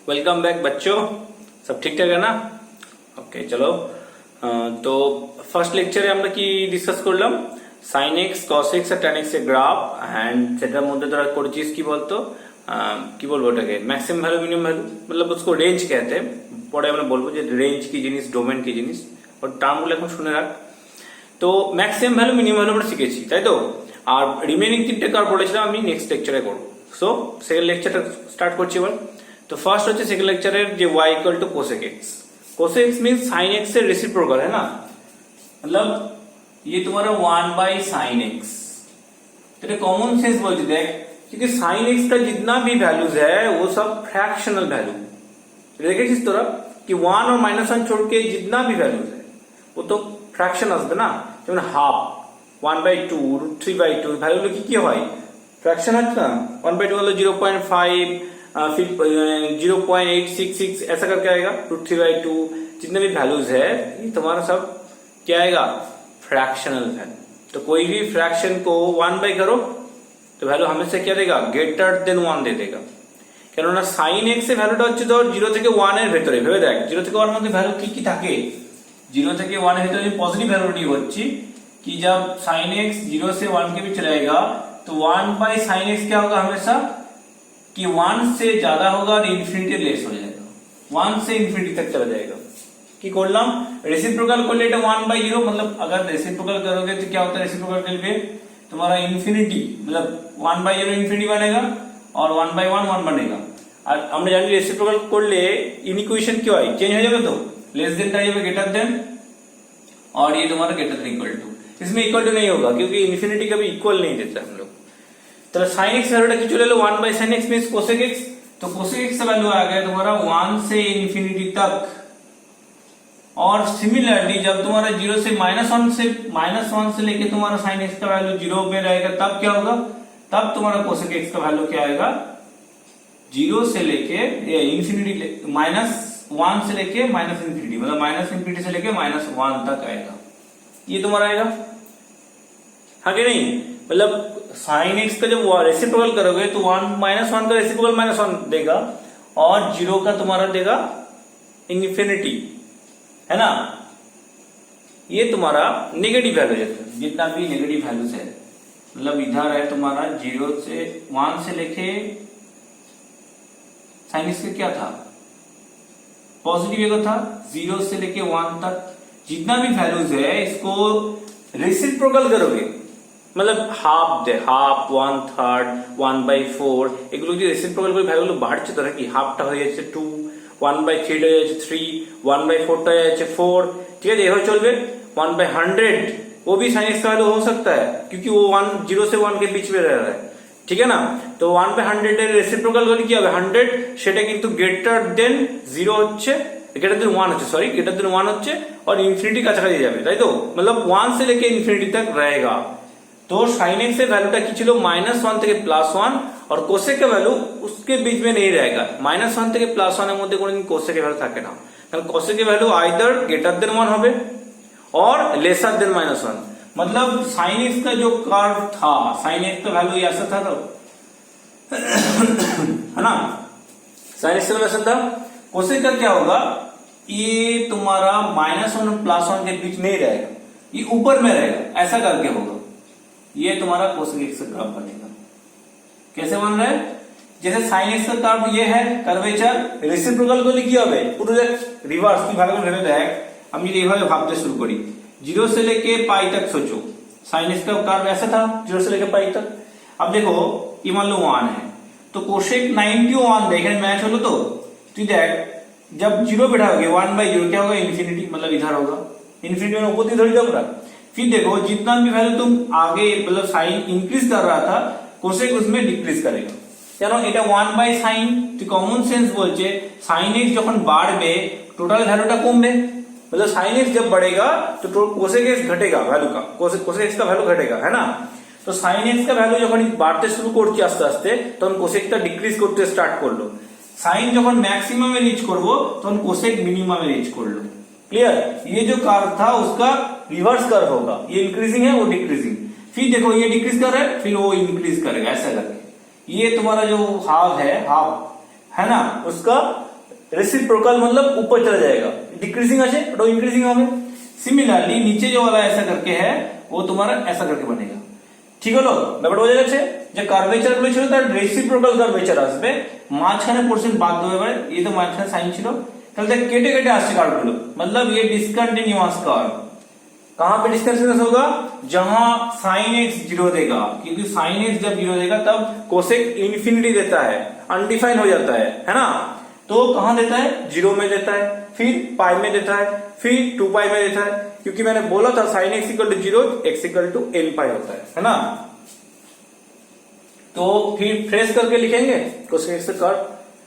Welcome back बच्चों, सब ठीक ठाक है ना? ओके चलो, তো ফার্স্ট লেকচারে আমরা কি ডিসকাস করলাম? sin x cos x আর tan x এর গ্রাফ, এন্ড সেটার মধ্যে ধরা করেছিস কি বলতো, কি বলবো ওটাকে, ম্যাক্সিমাম ভ্যালু মিনিমাম ভ্যালু, मतलब उसको रेंज कहते हैं। পরে আমরা বলবো যে রেঞ্জ কি জিনিস, ডোমেন কি জিনিস, और টার্মগুলো এখন শুনে রাখ। তো ম্যাক্সিমাম ভ্যালু মিনিমাম ভ্যালু আমরা শিখেছি, তাই তো? আর রিমেইনিং তিনটে কার পড়েছিলাম আমি নেক্সট লেকচারে করব। সো সেকেন্ড লেকচারটা স্টার্ট করছি এবার। তো ফার্স্ট হচ্ছে সেকেন্ড लेक्चर যে y equal to cosec x। cosec x means sin x से रेसिप्रोकल है ना, मतलब ये तुम्हारा 1 बाई sin x। तेरे कॉमन सेंस बोलते देख, क्योंकि sin x का जितना भी वैल्यूज है वो सब फ्रैक्शनल वैल्यू देखे किस तरह कि 1 और -1 छोड़ के जितना भी वैल्यूज है वो तो फ्रैक्शन আসবে না। যেমন হাফ 1/2 √3/2 ভ্যালুগুলো কি হয়, फ्रैक्शन হচ্ছে না। 1/2 হলো 0.5, फिर 0.866 ऐसा करके आएगा। √3/2 जितने भी वैल्यूज है ये तुम्हारा सब क्या आएगा, फ्रैक्शनल वैल्यू। तो कोई भी फ्रैक्शन को 1 बाई करो तो वैल्यू हमेशा क्या देगा, ग्रेटर देन 1 दे देगा। কেননা sin x এর ভ্যালুটা হচ্ছে ধর 0 থেকে 1 এর ভেতরে, ভেবে দেখ 0 থেকে 1 এর মধ্যে ভ্যালু কি কি থাকে। 0 থেকে 1 এর ভেতরে पॉजिटिव वैल्यू नहीं होती कि जब sin x 0 से 1 के बीच चलेगा तो 1 बाई sin x क्या होगा हमेशा कि 1 से ज्यादा होगा और इनफिनिटी लेस हो जाएगा, 1 से इनफिनिटी तक चला जाएगा। কি করলাম, रेसिप्रोकल করলে এটা 1/0, मतलब अगर रेसिप्रोकल करोगे तो क्या होता है, रेसिप्रोकल करके तुम्हारा इनफिनिटी मतलब 1/0 इनफिनिटी बनेगा और 1/1 1 बनेगा। আর আমরা জানি रेसिप्रोकल করলে इनइक्वेशन কি হয়, চেঞ্ज हो जाएगा। तो लेस देन का ये ग्रेटर देन और ये तुम्हारा ग्रेटर देन इक्वल टू, इसमें इक्वल टू नहीं होगा क्योंकि इनफिनिटी कभी इक्वल नहीं देता हम लोग। तो sin x वैल्यूটা কি চলে এলো 1 by sin x means cosec x। तो cosec x का वैल्यू आ गया तुम्हारा 1 से इनफिनिटी तक। और सिमिलरली जब तुम्हारा 0 से -1 से लेके तुम्हारा sin x का वैल्यू 0 में रहेगा तब क्या होगा, तब तुम्हारा cosec x का वैल्यू क्या आएगा, 0 से लेके इनफिनिटी -1 से लेके -इनफिनिटी, मतलब -इनफिनिटी से लेके -1 तक आएगा, ये तुम्हारा आएगा। हाँ कि नहीं, मतलब sin x का जब रेसिप्रोकल करोगे तो 1 का रेसिप्रोकल -1 देगा और 0 का तुम्हारा देगा इनफिनिटी, है ना। ये तुम्हारा नेगेटिव वैल्यू है, जितना भी नेगेटिव वैल्यूज है, मतलब इधर है तुम्हारा 0 से 1 से लेके sin x का क्या था, पॉजिटिव था, 0 से लेके 1 तक जितना भी वैल्यूज है इसको रेसिप्रोकल करोगे, मतलब হাফ 1/3 1/4 এগুলো যদি রেসিপ্রোকাল করে ভ্যালুগুলো বাড়ছে তো নাকি, হাফটা হয়ে যাচ্ছে 2, 1/3 হয়ে যাচ্ছে 3, 1/4 হয়ে যাচ্ছে 4, ठीक है। এভাবে চলবে 1/100 वो भी sin x का वैल्यू हो सकता है क्योंकि वो 0 से 1 के बीच में रह रहा है, ठीक है ना। तो 1/100 এর রেসিপ্রোকাল করলে কি হবে, 100 সেটা কিন্তু গ্রেটার দেন 0 হচ্ছে, ग्रेटर देन 1 হচ্ছে, सॉरी ग्रेटर देन 1 হচ্ছে और ইনফিনিটি কাছাকাছি যাবে, তাই তো, मतलब 1 से लेके इनफिनिटी तक रहेगा। तो sin x এর ভ্যালুটা কি ছিল, -1 থেকে +1, और cosec का वैल्यू उसके बीच में नहीं रहेगा। -1 থেকে +1 এর মধ্যে কোনোদিন cosec এর ভ্যালু থাকে না, কারণ cosec এর ভ্যালু आइदर ग्रेटर देन 1 হবে और लेसर देन -1। मतलब sin x का जो कर्व था, sin x का वैल्यू ऐसा था तो है ना, sin x का वैल्यू ऐसा था। cosec का क्या होगा, ये तुम्हारा -1 और +1 के बीच नहीं रहेगा, ये ऊपर में रहेगा, ऐसा करके होगा। ये तुम्हारा cosec x का कर्व बनेगा। कैसे बन रहा है, जैसे sin x का कर्व ये है কার্ভেচার, রেসিপ্রোকাল করলে কি হবে, পুরো রিভার্স। তুই ভালো করে ভেবে দেখ, আমি যদি এইভাবে ভাবতে শুরু করি 0 से लेके पाई तक सोचो, sin x का कर्व ऐसा था 0 से लेके पाई तक। अब देखो ये मान लो 1 है तो cosec 90 1 देखें मैच हलो। तो तू देख जब 0 बैठाओगे 1/0 क्या होगा, इनफिनिटी, मतलब इधर होगा इनफिनिटी में ऊपर इधर जाओ। फिर देखो जितना भी वैल्यू तुम आगे मतलब साइन इंक्रीज कर रहा था कोसेक उसमें डिक्रीज करेगा, কারণ এটা 1 বাই sin। তুই কমন সেন্স বলছে sin x যখন বাড়বে টোটাल वैल्यूটা কমবে, मतलब sin x जब बढ़ेगा तो cosec x घटेगा वैल्यू का, cosec x का वैल्यू घटेगा, है ना। तो sin x का वैल्यू যখন বাড়তে শুরু করছে আস্তে আস্তে তখন cosec টা ডিক্রিজ করতে স্টার্ট করলো। sin যখন ম্যাক্সিমামে রিচ করব তখন cosec মিনিমামে রিচ করলো। क्लियर, ये जो कर्व था उसका रिवर्स कर्व होगा, ये इंक्रीजिंग है वो डिक्रीजिंग, फिर देखो ये डिक्रीज कर रहा है फिर वो इंक्रीज करेगा, ऐसा करके ये तुम्हारा जो हाफ है ना उसका रेसिप्रोकल मतलब ऊपर चला जाएगा, डिक्रीजिंग আছে ওটা इंक्रीजिंग হবে। সিমিলারলি নিচে যে वाला ऐसा करके है वो तुम्हारा ऐसा करके बनेगा। ঠিক হলো, ব্যাপারটা বোঝা যাচ্ছে যে কার্ভেচার গুলো ছিল তার রেসিপ্রোকাল কার্ভেচার আসবে, মাঝখানে পোর্শন বাদ দেবে। এবারে এই তো মাঝখানে সাইন ছিল, তাহলে দেখ কেটে কেটে আসছে কার্ভ গুলো, मतलब ये डिसकंटिन्यूअस कर्व। कहां पे डिसकंटिन्यूअस होगा? जहां साइन एक्स जीरो देगा, क्योंकि साइन एक्स जब जीरो देगा तब कोसेक इन्फिनिटी देता है, अनडिफाइन हो जाता है ना। तो कहां देता है? जीरो में देता है, फिर पाई में देता है, फिर 2 पाई में देता है, क्योंकि मैंने बोला था sine x equal to zero, x equal to n pi होता है ना। तो फिर फ्रेश करके लिखेंगे कोसेक एक्स का कर्व।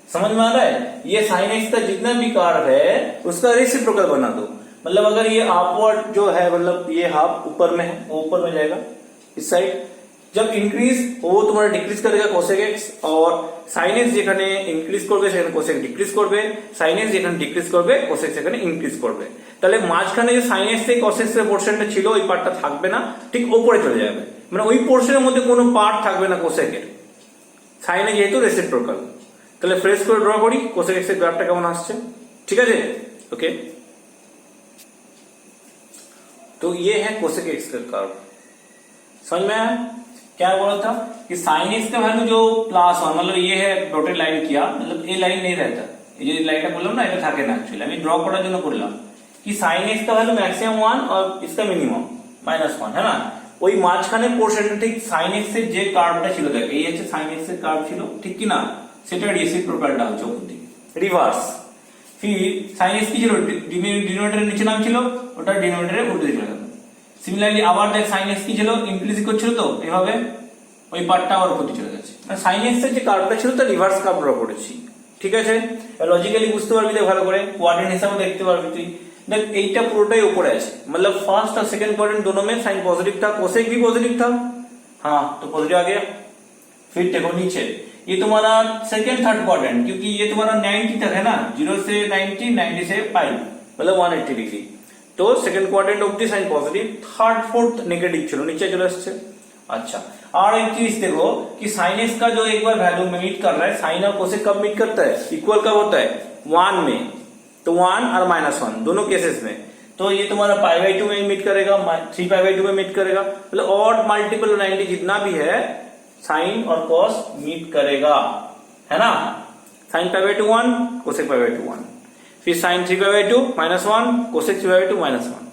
समझ में आ रहा है? ये साइन एक्स का जितना भी कर्व है उसका रेसिप्रोकल बना दो, मतलब अगर ये अपवर्ड जो है, मतलब ये हाफ ऊपर में है, वो ऊपर में जाएगा इस साइड, जब इंक्रीज वो तुम्हारा डिक्रीज करेगा कोसेक एक्स, और साइन एक्स যেখানে ইনক্রিজ করবে সেখানে কোসেক ডিক্রিজ করবে, সাইন এক্স যেখানে ডিক্রিজ করবে কোসেক সেখানে ইনক্রিজ করবে। তাহলে মাঝখানে যে সাইন এক্স থেকে কোসেক এর পোরশনটা ছিল ওই পার্টটা থাকবে না, ঠিক উপরে চলে যাবে, মানে ওই পোরশনের মধ্যে কোনো পার্ট থাকবে না কোসেকের, সাইনে যেহেতু রেসিপ্রোকাল। তাহলে ফ্রেশ করে ড্র করি কোসেক এক্স এর গ্রাফটা কেমন আসছে, ঠিক আছে? ওকে, तो ये है कोसेक एक्स का कर्व। समझ में आया? क्या बोला था कि साइन एक्स का वैल्यू जो प्लस 1, मतलब ये है डॉटेड लाइन किया, मतलब ये लाइन नहीं रहता, ये जो लाइनটা বললাম না এটা থাকে না, एक्चुअली আমি ড্র করার জন্য করলাম कि साइन एक्स का वैल्यू मैक्सिमम 1 और इसका मिनिमम -1 है ना। ওই মাঝখানে পোরশনটা ঠিক সাইন এক্স এর যে কার্ভটা ছিল, দেখ এই হচ্ছে সাইন এক্স এর কার্ভ ছিল, ঠিক কি না? সেটা রেসিপ্রোকালটা হচ্ছে ওপর দিকে রিভার্স। फिर साइन एक्स की ছিল ডিনোমিনেটরের নিচে নাম ছিল, ওটা ডিনোমিনেটরে উল্টে চলে গেল। সিমিলারলি আবার দেখ সাইন এক্স কি ছিল, ইনক্রিজ করছিল, তো এভাবে ওই পার্টটা আবার উপরে চলে গেছে, মানে সাইন এক্স এর যে কার্ভটা ছিল তার রিভার্স কার্ভ ড্র করেছি, ঠিক আছে? লজিক্যালি বুঝতে পারবি দেখ ভালো করে, কোঅর্ডিনেট হিসাবে দেখতে পারবি তুই। देख এইটা পুরোটাই উপরে আছে, मतलब फर्स्ट और सेकंड क्वाड्रेंट दोनों में साइन पॉजिटिव था, कोसेक भी पॉजिटिव था, हाँ तो पॉजिटिव आ गया। फिर देखो नीचे ये तुम्हारा सेकंड थर्ड क्वाड्रेंट, क्योंकि ये तुम्हारा 90 तक है ना, 0 से 90, 90 से पाई, मतलब 180 डिग्री। तो second quadrant obviously sine positive, third fourth negative चलो नीचे चले আসছে। अच्छा, और एक चीज देखो कि साइन एक्स का जो एक बार वैल्यू मीट कर रहा है, साइन और कोसेक कब मीट करता है? इक्वल कब होता है? 1 में, तो 1 और -1 दोनों केसेस में। तो ये तुम्हारा π/2 में मीट करेगा, 3π/2 में मीट करेगा, मतलब ऑड मल्टीपल 90 जितना भी है साइन और कॉस मीट करेगा, है ना। साइन π/2 1, कोसेक π/2 1, फिर साइन 3π/2 -1, कोसेक 3π/2 -1।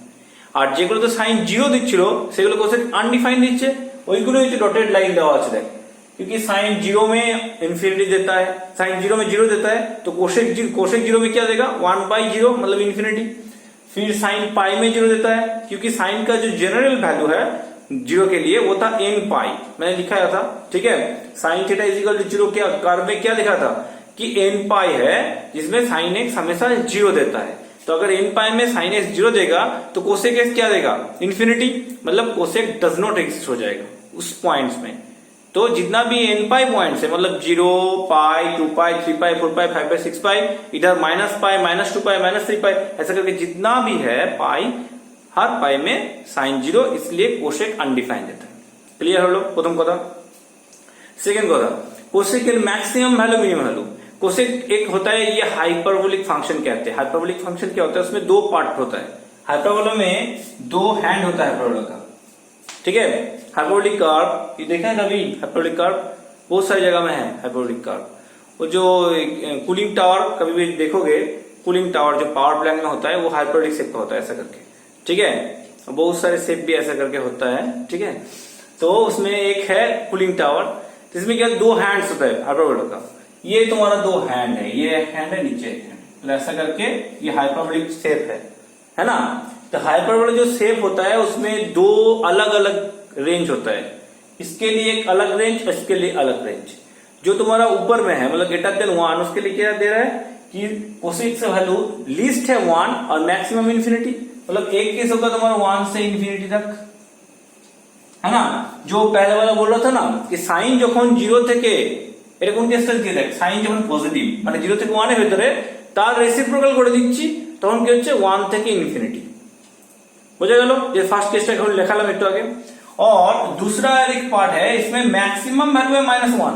আর যেগুলো তো সাইন 0 দিচ্ছিল সেগুলো কোসেক আনডিফাইন্ড দিচ্ছে, ওইগুলো হচ্ছে ডটেড লাইন দেওয়া আছে দেখ, क्योंकि साइन 0 में इंफिनिटी देता है, साइन 0 में 0 देता है, तो कोसेक 0 में क्या देगा? 1/0 मतलब इंफिनिटी। फिर साइन पाई में 0 देता है, क्योंकि साइन का जो जनरल वैल्यू है 0 के लिए वो था n पाई, मैंने लिखाया था, ठीक है। Sine theta is equal to 0 क्या कर्व में क्या लिखा था कि n पाई है, जिसमें साइन एक्स हमेशा 0 देता है। तो अगर n पाई में साइन एक्स 0 देगा तो कोसेक एक्स क्या देगा? इंफिनिटी, मतलब कोसेक डज नॉट एग्जिस्ट हो जाएगा उस पॉइंट्स में। तो जितना भी n पाई पॉइंट्स है, मतलब 0 पाई 2 पाई 3 पाई 4 पाई 5 पाई 6 पाई, इधर -पाई -2 पाई -3 पाई, ऐसा करके जितना भी है पाई, हर पाई में साइन 0, इसलिए कोसेक अनडिफाइंड देता है। क्लियर হলো প্রথম কথা। सेकंड কথা, कोसेक এর maximum value minimum value. Cosec एक होता है ये हाइपरबोलिक फंक्शन कहते हैं। हाइपरबोलिक फंक्शन क्या होता है? उसमें 2 पार्ट होता है। हाइपरबोला में 2 हैंड होता है हाइपरबोला का, ठीक है। हाइपरबोलिक कर्व ये देखा है कभी? हाइपरबोलिक कर्व बहुत सारी जगह में है। हाइपरबोलिक कर्व वो जो कूलिंग टावर कभी भी देखोगे, कूलिंग टावर जो पावर प्लांट में होता है वो हाइपरबोलिक शेप का होता है, ऐसा करके, ठीक है। बहुत सारे शेप भी ऐसा करके होता है, ठीक है। तो उसमें एक है कूलिंग टावर, जिसमें क्या 2 हैंड्स होता है हाइपरबोला का। ये तुम्हारा 2 हैंड है, ये हैंड है, नीचे एक हैंड, तो ऐसा करके ये हाइपरबोलिक शेप है ना। तो हाइपरबोला जो शेप होता है उसमें 2 अलग अलग रेंज होता है, इसके लिए एक अलग रेंज, इसके लिए अलग रेंज। जो तुम्हारा ऊपर में है, मतलब ग्रेटर देन 1, उसके लिए क्या दे रहा है कि कोसेक का वैल्यू लीस्ट है 1 और मैक्सिमम इंफिनिटी, मतलब एक केस होगा तुम्हारा 1 से इंफिनिटी तक, है ना। जो पहले वाला बोल रहा था ना कि साइन যখন 0 থেকে, এটা কোন কেসটা দিয়ে দেখ, সাইন যখন পজিটিভ মানে 0 থেকে 1 এর ভিতরে, তার রেসিপ্রোকাল করে দিচ্ছি, তখন কি হচ্ছে 1 থেকে ইনফিনিটি। বুঝা গেল? যে ফার্স্ট কেসটা এখন লেখালাম একটু আগে। और दूसरा एक पार्ट है, इसमें मैक्सिमम वैल्यू है -1,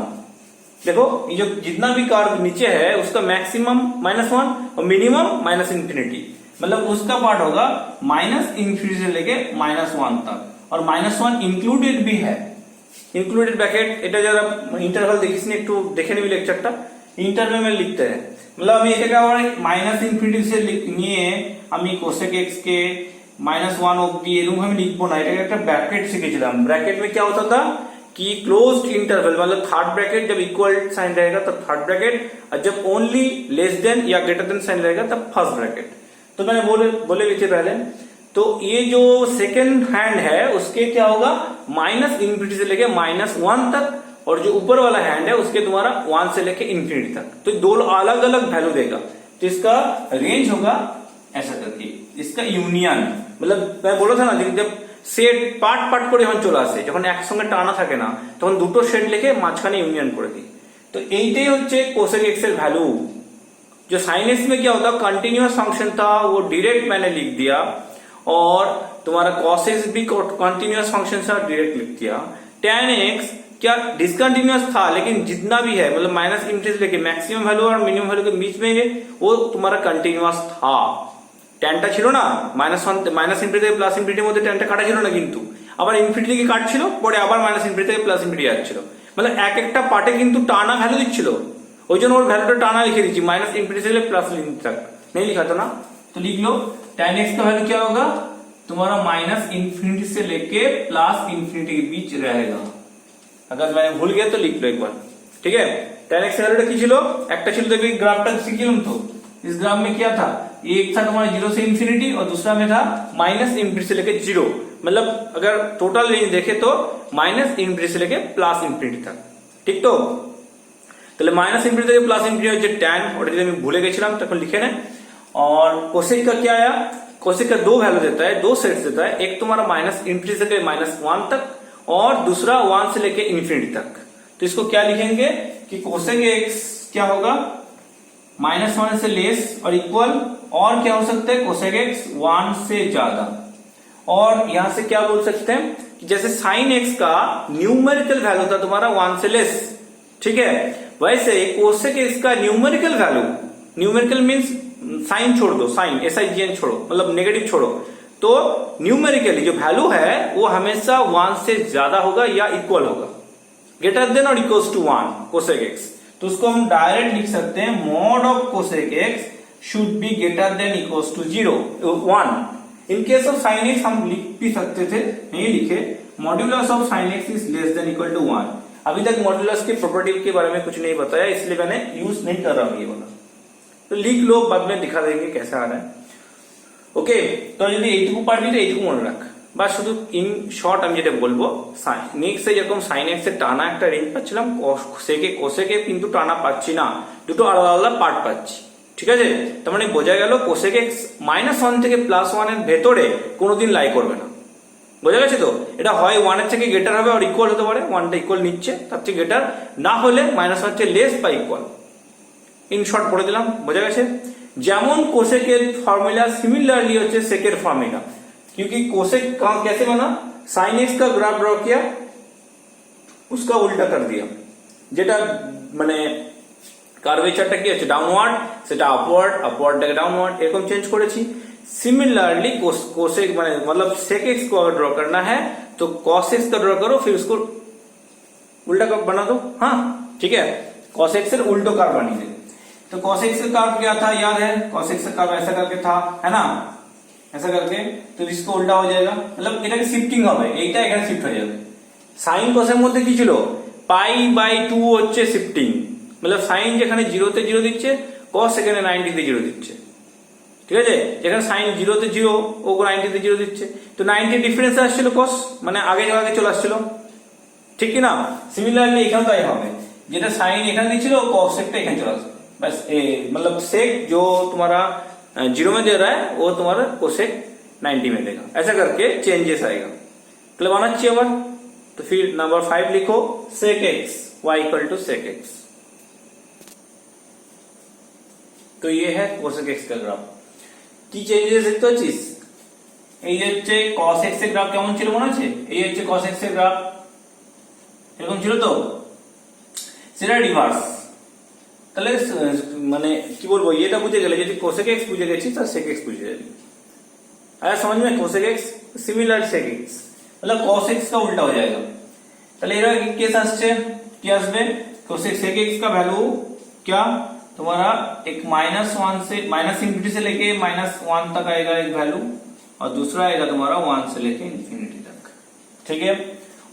देखो ये जो जितना भी कर्व नीचे है उसका मैक्सिमम -1 और मिनिमम -∞, मतलब उसका पार्ट होगा -∞ से लेके -1 तक, और -1 इंक्लूडेड भी है, इंक्लूडेड ব্র্যাকেট। এটা যারা ইন্টারভাল দেখিস নি একটু দেখে নিবি লেকচারটা, ইন্টারভ্যাল में लिखते हैं, मतलब আমি এটাকে আবার -∞ से নিয়ে আমি cosec x के -1 অবধি এরকম ভাবে লিখবো না, এটাকে একটা ব্র্যাকেট শিখেছিলাম। ब्रैकेट में क्या होता था कि क्लोज्ड इंटरवल, मतलब थर्ड ब्रैकेट जब इक्वल साइन रहेगा तब थर्ड ब्रैकेट, और जब ओनली लेस देन या ग्रेटर देन साइन रहेगा तब फर्स्ट ब्रैकेट। तो मैंने बोले भी थे पहले। तो ये जो सेकेंड हैंड है उसके क्या होगा, -∞ से लेके -1 तक, और जो ऊपर वाला हैंड है उसके तुम्हारा 1 से लेके ∞ तक। तो दो अलग अलग वैल्यू देगा, तो इसका रेंज होगा ऐसा करके, इसका यूनियन, मतलब मैं बोला था ना जब সেট পার্ট পার্ট করে যখন চলে আসে, যখন একসঙ্গে টানা থাকে না তখন দুটো সেট লিখে মাঝখানে ইউনিয়ন করে দিই। तो এইটাই হচ্ছে कोसेक एक्स এর वैल्यू। जो साइन एक्स में क्या होता कंटिन्यूअस फंक्शन था वो डायरेक्ट मैंने लिख दिया, और तुम्हारा कॉस एक्स भी कंटिन्यूअस फंक्शन था डायरेक्ट लिख दिया। tan एक्स क्या डिसकंटिन्यूअस था, लेकिन जितना भी है मतलब -∞ से लेके मैक्सिमम वैल्यू और मिनिमम वैल्यू के बीच में वो तुम्हारा कंटिन्यूअस था। ট্যানটা ছিল না -∞ থেকে +∞ মধ্যে ট্যানটা কাটা ছিল না, কিন্তু আবার ∞ থেকে কাটছিল, পরে আবার -∞ থেকে +∞ যাচ্ছিল, মানে এক একটা পার্টে কিন্তু টানা ভ্যালু দিচ্ছিল, ওই জন্য ওর ভ্যালুটা টানা লিখে দিচ্ছি, -∞ से लेके +∞ तक नहीं लिखा था ना। तो लिख लो tan x का वैल्यू क्या होगा तुम्हारा -∞ से लेके +∞ के बीच रहेगा। अगर मैं भूल गया तो लिख लो एक बार, ठीक है। tan x का वैल्यूটা কি ছিল, একটা ছিল দেখবি গ্রাফটা শিখলাম তো, इस ग्राफ में क्या था, एक था तुम्हारा 0 से ∞ और दूसरा में था -∞ से लेके 0, मतलब अगर टोटल रेंज देखे तो -∞ से लेके +∞ तक, ঠিক তো। তাহলে -∞ থেকে +∞ হচ্ছে tan, ওটা যদি আমি ভুলে গেছিলাম তখন লিখে নেন। और कोसेक का क्या आया, कोसेक का दो वैल्यू देता है, दो सेट्स देता है, एक तुम्हारा -∞ से लेके -1 तक और दूसरा 1 से लेके ∞ तक। तो इसको क्या लिखेंगे कि कोसेक एक्स क्या होगा -1 से लेस और इक्वल, और क्या हो सकता है कोसेक एक्स 1 से ज्यादा। और यहां से क्या बोल सकते हैं कि जैसे साइन एक्स का न्यूमेरिकल वैल्यू था तुम्हारा 1 से लेस, ठीक है, वैसे कोसेक एक्स का numerical value, numerical means sign छोड़ दो, साइन SIGN छोड़ो, मतलब नेगेटिव छोड़ो, तो न्यूमेरिकली जो वैल्यू है वो हमेशा 1 से ज्यादा होगा या इक्वल होगा, ग्रेटर देन और इक्वल्स टू 1 कोसेक एक्स। तो उसको हम डायरेक्ट लिख सकते हैं mod of cosec x should be greater than equals to 1। In case of sine x हम लिख भी सकते थे, नहीं लिखे, modulus of sine x is less than equal to 1। अभी तक मॉड्यूलस के प्रॉपर्टी के बारे में कुछ नहीं बताया, इसलिए मैंने यूज नहीं कर रहा हूं ये वाला, तो लिख लो, बाद में दिखा देंगे कैसा आ रहा है। ওকে, তো যদি এইটুকু পারবি তো এইটুকু মনে রাখ, বা শুধু ইন শর্ট আমি যেটা বলবো সাইন এক্স এ যেরকম সাইন এক্স এর টানা একটা রেঞ্জ পাচ্ছিলাম, কোসেকে কিন্তু টানা পাচ্ছি না, দুটো আলাদা আলাদা পার্ট পাচ্ছি, ঠিক আছে। তার মানে বোঝা গেল কোসেক এক্স -1 থেকে +1 এর ভেতরে কোনোদিন লাই করবে না, বোঝা গেছে তো। এটা হয় 1 এর থেকে গ্রেটার হবে আর ইকুয়াল হতে পারে, 1টা ইকুয়াল নিচ্ছে তার থেকে গ্রেটার, না হলে -1 থেকে লেস বা ইকুয়াল। इन शॉर्ट पढ़े दिलाम, बोझा गেছে। যেমন কোসেকের फॉर्मूला सिमिलरली হচ্ছে सेकेর फॉर्मूला, क्योंकि कोसेक कैसे बना, साइन एक्स का ग्राफ ड्रॉ किया उसका उल्टा कर दिया, যেটা মানে কার্ভেচারটা কি আছে ডাউনওয়ার্ড সেটা আপওয়ার্ড, আপওয়ার্ডটাকে ডাউনওয়ার্ড এরকম চেঞ্জ করেছি। सिमिलरली कोसेक মানে मतलब सेक एक्स को अगर ड्रॉ करना है तो कॉस एक्स का ड्रॉ करो, फिर उसको उल्टा बना दो, हाँ ठीक है, कॉस एक्स से उल्टो कर्व बनिए। तो cos x का कर्व क्या था याद है, cos x का कर्व ऐसा करके था, है ना, ऐसा करके, तो इसको उल्टा हो जाएगा, मतलब এটাকে শিফটিং হবে, এইটা এখানে শিফট হয়ে যাবে। sin cos এর মধ্যে কি ছিল π/2 হচ্ছে শিফটিং, मतलब sin যেখানে 0 তে 0 দিচ্ছে cos সেখানে 90 তে 0 দিচ্ছে, ঠিক আছে, যেখানে sin 0 তে 0 ও 90 তে 0 দিচ্ছে, তো 90 ডিফারেন্স আসছিল cos, মানে আগে আগে চলে আসছিল, ঠিক কি না। সিমিলারলি এখানেও তাই হবে, যেটা sin এখানে দিছিল cos একটা এখানে চলে আসবে, बस मतलब सेक जो तुम्हारा 0 में दे रहा है वो तुम्हारा कोसेक 90 में देगा, ऐसा करके चेंजेस आएगा। तो आना चाहिए अब, तो फिर नंबर 5 लिखो sec x y equal to sec x. तो ये है कोसेक एक्स का ग्राफ কি চেঞ্জেস দেখতে পাচ্ছিস, এই যে হচ্ছে cos x এর গ্রাফ কেমন ছিল মনে আছে, এই হচ্ছে cos x এর গ্রাফ এরকম ছিল তো। সেটা রিভার্স। তাহলে মানে কি বলবো, এটা বুঝে গেলে যদি কোসেক এক্স বুঝে গেছি তাহলে সেক এক্স बुझे जाएगी। आया समझ में? Cosec x similar sec x मतलब कॉस एक्स का उल्टा हो जाएगा। তাহলে এর কেস আসছে কি আসবে, कोसेक सेक एक्स का वैल्यू क्या तुम्हारा एक -1 से -इंफिनिटी से लेके -1 तक आएगा एक वैल्यू, और दूसरा आएगा तुम्हारा 1 से लेके इंफिनिटी तक। ठीक है।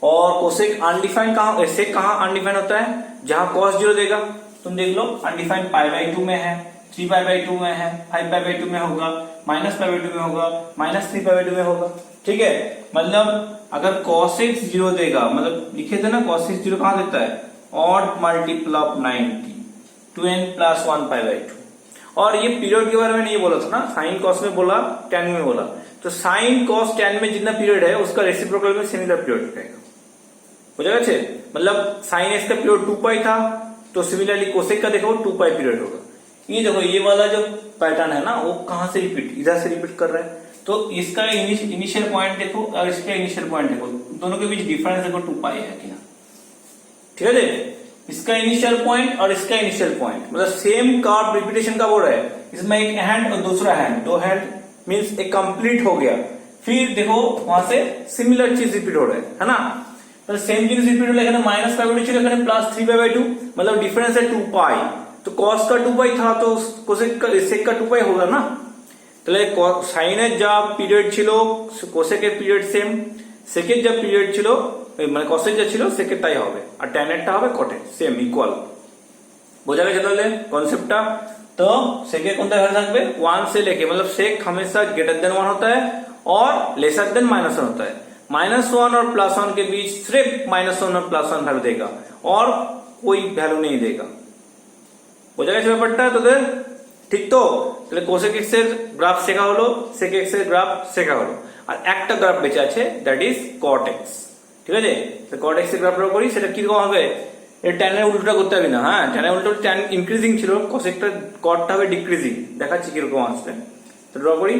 और कोसेक अनडिफाइंड कहां, सेक कहां अनडिफाइंड होता है, जहां cos 0 देगा। तुम देख लो अनडिफाइंड π/2 में है, 3π/2 में है, 5π/2 में होगा, -π/2 में होगा, -3π/2 में होगा। ठीक है। मतलब अगर cos x 0 देगा, मतलब लिखे थे ना cos x 0 कहां देता है, ऑड मल्टीपल ऑफ 90 2n + 1π/2। और ये पीरियड के बारे में नहीं बोला था ना, साइन कॉस में बोला, tan में बोला। तो साइन कॉस tan में जितना पीरियड है उसका रेसिप्रोकल में सिमिलर पीरियड रहेगा। हो जाएगा। मतलब साइन एक्स का पीरियड 2π था, तो सिमिलरली कोसेक का देखो 2π पीरियड होगा। ये देखो ये वाला जो पैटर्न है ना वो कहां से रिपीट, इधर से रिपीट कर रहा है। तो इसका इनिशियल पॉइंट देखो और इसका इनिशियल पॉइंट देखो, दोनों के बीच डिफरेंस देखो 2π है क्या। ठीक है। इसका इनिशियल पॉइंट और इसका इनिशियल पॉइंट मतलब सेम कर्व रिपीटेशन का बोल रहा है। इसमें एक हैंड और दूसरा हैंड, 2 हैंड मींस एक कंप्लीट हो गया। फिर देखो वहां से सिमिलर चीज रिपीट हो रहा है ना। तो सेम चीज रिपीट हो रहा है, -π/2 ছিল এখানে +3π/2 मतलब डिफरेंस है 2π। तो cos का 2π था तो कोसेक का सेक का 2π होगा ना। তাহলে সাইনের যা পিরিয়ড ছিল কোসেকের পিরিয়ড সেম, সেকের যা পিরিয়ড ছিল মানে কসেক যা ছিল সেকের তাই হবে, আর ট্যানেরটা হবে কটের সেম ইকুয়াল। বোঝা গেছে তাহলে কনসেप्टটা। तो सेके कौन सा থাকবে 1 से लेके, मतलब सेक हमेशा ग्रेटर देन 1 होता है और लेसर देन -1 होता है। -1 और +1 के बीच सिर्फ -1 और +1 वैल्यू देगा और कोई वैल्यू नहीं देगा। বোঝা গেছে ব্যাপারটা তোদের? ঠিক তো? তাহলে কোসেক এক্স এর গ্রাফ শেখা হলো, সেক এক্স এর গ্রাফ শেখা হলো, আর একটা গ্রাফ বেঁচে আছে দ্যাট ইজ কট এক্স। ঠিক আছে। তো কট এক্স এর গ্রাফ ড্র করি, সেটা কি রকম হবে, এর ট্যানের উল্টোটা করতে হবে না। হ্যাঁ, ট্যানের উল্টো ট্যান ইনক্রিজিং ছিল, কোসেকটা কটটা হবে ডিক্রিজিং। দেখাচ্ছি কি রকম আসবে। তো ড্র করি।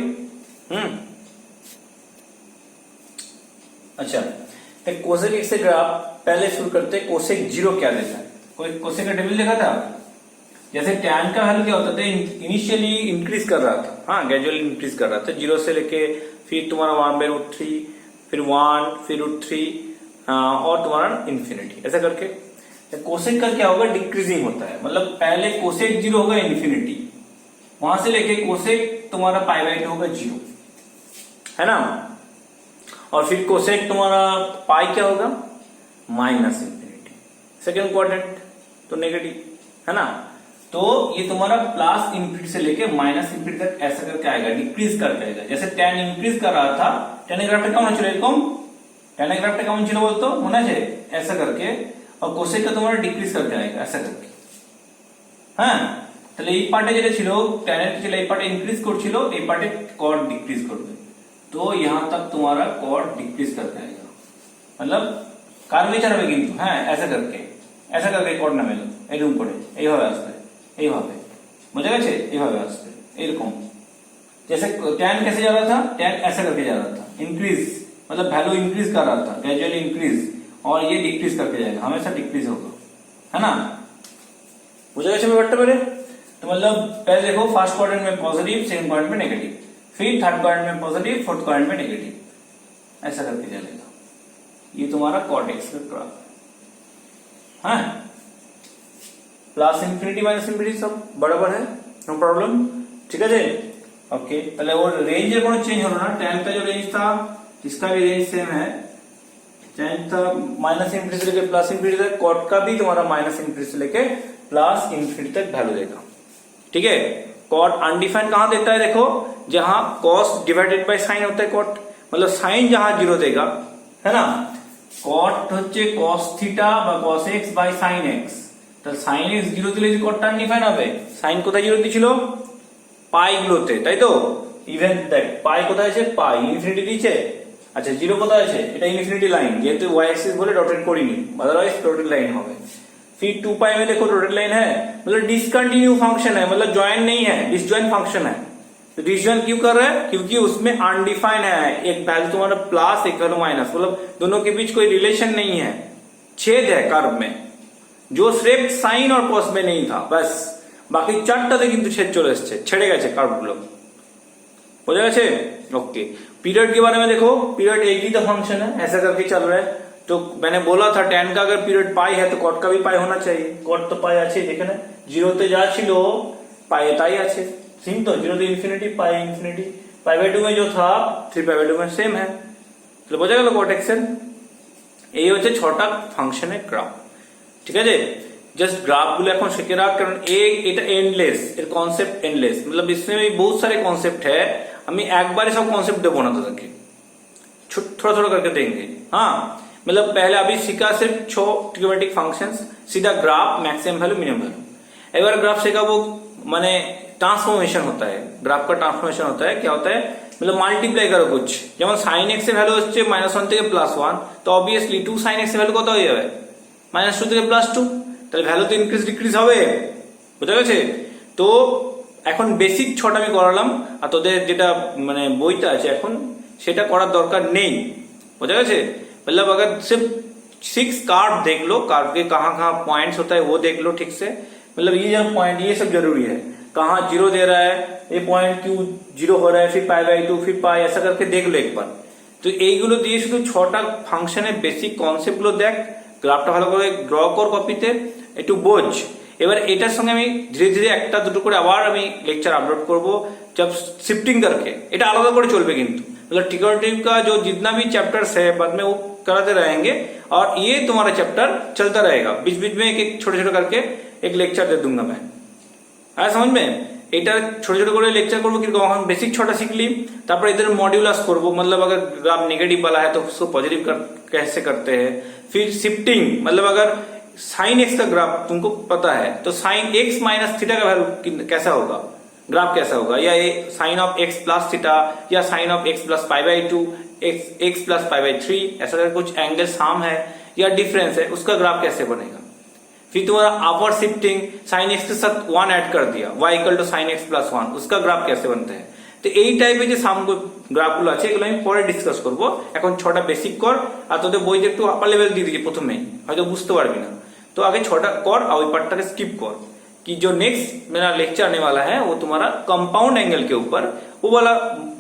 अच्छा, तो कोसेक एक्स से ग्राफ पहले शुरू करते हैं, कोसेक 0 क्या देता है। कोई कोसेक का टेबल देखा था, जैसे टैन का वैल्यू क्या होता था, इनिशियली इंक्रीज कर रहा था, हाँ ग्रेजुअली इंक्रीज कर रहा था 0 से लेके फिर तुम्हारा 1/√3 फिर 1 फिर √3 और तुम्हारा इंफिनिटी ऐसा करके। कोसेक का क्या होगा, डिक्रीजिंग होता है, मतलब पहले कोसेक 0 होगा इन्फिनिटी, वहां से लेके कोसेक तुम्हारा π/2 होगा 0, है ना। और फिर कोसेक तुम्हारा पाई क्या होगा, -इंफिनिटी, सेकेंड क्वाड्रेंट तो नेगेटिव, है ना। तो ये तुम्हारा +इंफिनिटी से लेके -इंफिनिटी तक ऐसा करके आएगा, डिक्रीज करके आएगा। जैसे टैन इंक्रीज कर रहा था, टैन ग्राफটা কেমন ছিল এরকম, टैन ग्राफটা কেমন ছিল বলতো, মনে আছে, ऐसा करके, और कोसेक का तुम्हारा डिक्रीज करके आएगा ऐसा करके। হ্যাঁ, তাহলে এই পার্টে যেটা ছিল ট্যানের ছিল, এই পার্টে ইনক্রিজ করছিল, এই পার্টে কট ডিক্রিজ করবে। तो यहां तक तुम्हारा कॉर्ड डिक्रीज करके आएगा, मतलब কার্ভেচার হবে কিন্তু, হ্যাঁ ऐसा करके কর্ড নামে এরকম করে এইভাবে আসবে, এইভাবে বুঝা গেছে, এইভাবে আসবে এরকম। जैसे टैन कैसे जा रहा था, टैन ऐसा करके जा रहा था, इंक्रीज मतलब वैल्यू इंक्रीज कर रहा था, ग्रेजुअली इंक्रीज, और ये डिक्रीज करके जाएगा, हमेशा डिक्रीज होगा, है ना। बुझा गया ব্যাপারটা मेरे। तो मतलब पहले देखो फर्स्ट क्वाड्रेंट में पॉजिटिव, सेकंड क्वाड्रेंट में नेगेटिव, फिर थर्ड क्वाड्रेंट में पॉजिटिव, फोर्थ क्वाड्रेंट में नेगेटिव, ऐसा करके चलेगा। ये तुम्हारा कॉट एक्स का ग्राफ है, +इंफिनिटी -इंफिनिटी सब बराबर है, नो प्रॉब्लम। ठीक है। ओके, তাহলে ওর রেঞ্জের কোনো চেঞ্জ হলো না, tan का जो रेंज था इसका भी रेंज सेम है, tan था -इंफिनिटी से लेके +इंफिनिटी तक, कॉट का भी तुम्हारा -इंफिनिटी से लेके +इंफिनिटी तक वैल्यू देगा। ठीक है। कॉट अनडिफाइंड कहां देता है, देखो जहां cos डिवाइडेड बाय साइन होता है कॉट, मतलब साइन जहां 0 देगा, है ना। कॉट হচ্ছে cos থিটা বা cos x by sin x, তো sin x 0 দিলে যে কটটা আনডিফাইন্ড হবে, সাইন কোথায় 0 দিছিল, পাই গুলোতে, তাই তো। ইভেন দেখ পাই কোথায় আছে, পাই ইনফিনিটি দিয়েছে, আচ্ছা 0 কোথায় আছে, এটা ইনফিনিটি লাইন, যেহেতু y एक्सिस বলে ডটেড করিনি, अदरवाइज डॉटेड लाइन হবে। फिर 2π में देखो डॉटेड लाइन है, मतलब डिसकंटिन्यू फंक्शन है, मतलब ज्वाइन नहीं है, डिसजॉइंट फंक्शन है। तो डिसजॉइंट क्यों कर रहा है, क्योंकि उसमें अनडिफाइंड है, एक वैल्यू तुम्हारा प्लस एक वैल्यू माइनस, मतलब दोनों के बीच कोई रिलेशन नहीं है, छेद है कर्व में, जो सिर्फ साइन और कॉस में नहीं था, बस বাকি চারটাতে কিন্তু ছেদ চলে এসছে, ছেড়ে গেছে কার্ভগুলো, বোঝা গেছে। ओके, पीरियड के बारे में देखो, पीरियड एक ही तो फंक्शन है, ऐसा करके चल रहा है। तो मैंने बोला था tan का अगर पीरियड पाई है तो कॉट का भी पाई होना चाहिए, कॉट तो पाई আছে যেখানে জিরোতে যা ছিল পাই তাই আছে, सेम तो जीरो से infinity pi infinity, pi by 2 में जो था 3 पाई बाय 2 में सेम है, तो বোঝা গেল কট এক্সেল। এই হচ্ছে 6টা ফাংশনের গ্রাফ, ঠিক আছে। जस्ट ग्राफ गुलो এখন শিখে রাখ, কারণ এটা এন্ডলেস, এর কনসেপ্ট এন্ডলেস, मतलब इसमें भी बहुत सारे कॉन्सेप्ट है, আমি একবারে सब कॉन्सेप्ट देबो ना, तो थोड़ा थोड़ा करके देंगे। हाँ, मतलब पहले अभी सीखा सिर्फ 6 ट्रिग्नोमेट्रिक फंक्शंस, सीधा graph, maximum value, minimum value. एक बार ग्राफ सीखा वो माने ट्रांसफॉर्मेशन होता है, ग्राफ का ट्रांसफॉर्मेशन होता है, क्या होता है मतलब মাল্টিপ্লাই করো कुछ, যেমন sin x এর ভ্যালু হচ্ছে -1 থেকে +1, তো অবভিয়াসলি 2 sin x এর ভ্যালু কত হয়ে যাবে, -2 থেকে +2, তাহলে ভ্যালু তো ইনক্রিজ ডিক্রিজ হবে, বুঝা গেছে। তো এখন বেসিক 6টা আমি করালাম, আর তোদের যেটা মানে বইটা আছে এখন সেটা করার দরকার নেই, বুঝা গেছে। मतलब अगर सिर्फ 6 कार्व देख लो, कार्व के कहाँ कहाँ पॉइंट्स होता है वो देख लो ठीक से, मतलब ये जो पॉइंट ये सब जरूरी है, कहाँ जीरो दे रहा है, ये पॉइंट क्यों जीरो हो रहा है, फिर पाई बाय 2, फिर पाई, ऐसा करके देख लो एक बार। तो এইগুলো দিয়ে শুধু 6টা ফাংশনের বেসিক কনসেপ্ট গুলো দেখ, গ্রাফটা ভালো করে ড্র কর কপিতে, একটু বোঝ। এবার এটার সঙ্গে আমি ধীরে ধীরে একটা দুটো করে আবার আমি লেকচার আপলোড করব, जब शिफ्टिंग करके, এটা আলাদা করে চলবে কিন্তু, मतलब ट्रिग्नोमेट्री का जो जितना भी चैप्टर्स है बाद में वो कराते रहेंगे, और ये तुम्हारा चैप्टर चलता रहेगा, बीच बीच में एक छोटे छोटे करके एक लेक्चर दे दूंगा मैं, आया समझ में। এটা ছোট ছোট করে লেকচার করবো, কিরকম এখন বেসিক 6টা सीखली, তারপর এদের मॉड्यूलस করব, मतलब अगर ग्राफ नेगेटिव वाला है तो उसको पॉजिटिव कैसे करते हैं, फिर शिफ्टिंग, मतलब अगर साइन एक्स का ग्राफ तुमको पता है तो साइन एक्स माइनस थीटा का वैल्यू कैसा होगा, ग्राफ कैसा होगा, या sine of x plus theta, या sine of x plus pi by 2, x plus pi by 3, ऐसा अगर कुछ एंगल साम है या डिफरेंस है, उसका ग्राफ कैसे बनेगा। फिर तुम्हारा अपर शिफ्टिंग, साइन एक्स के साथ 1 ऐड कर दिया, y equal to sine x plus 1, उसका ग्राफ कैसे बनता है। তো এই টাইপের যে গ্রাফগুলো আছে এগুলো আমি পরে ডিসকাস করব, এখন 6টা বেসিক কর, আর তোদের বইতে একটু আপার লেভেল দিয়ে দিয়েছি প্রথমেই, হয়তো বুঝতে পারবি না, तो आगे 6टा कर और पार्ट का स्किप कर, कि जो नेक्स्ट मेरा लेक्चर आने वाला है वो तुम्हारा कंपाउंड एंगल के ऊपर, वो वाला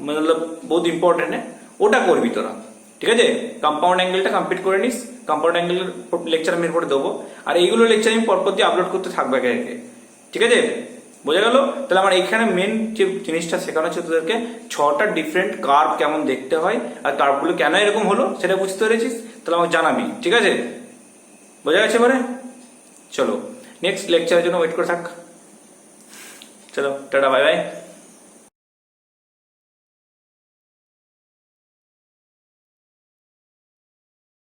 मतलब बहुत इंपॉर्टेंट है, ওটা করবি তোরা, ঠিক আছে। কম্পাউন্ড অ্যাঙ্গেলটা কমপ্লিট করে নিস, কম্পাউন্ড অ্যাঙ্গেল লেকচার আমি এরপরে দেবো, আর এইগুলো লেকচার আমি পরপর দিয়ে আপলোড করতে থাকবো একে একে, ঠিক আছে, বোঝা গেল। তাহলে আমার এইখানে মেন যে জিনিসটা শেখানো হচ্ছে তোদেরকে 6টা ডিফারেন্ট কার্ভ কেমন দেখতে হয়, আর কার্ভগুলো কেন এরকম হলো সেটা বুঝতে পেরেছিস, তাহলে আমাকে জানাবি, ঠিক আছে, বোঝা গেছে এবারে। চলো নেক্সট লেকচারের জন্য ওয়েট করে থাক, চলো টাটা বাই বাই।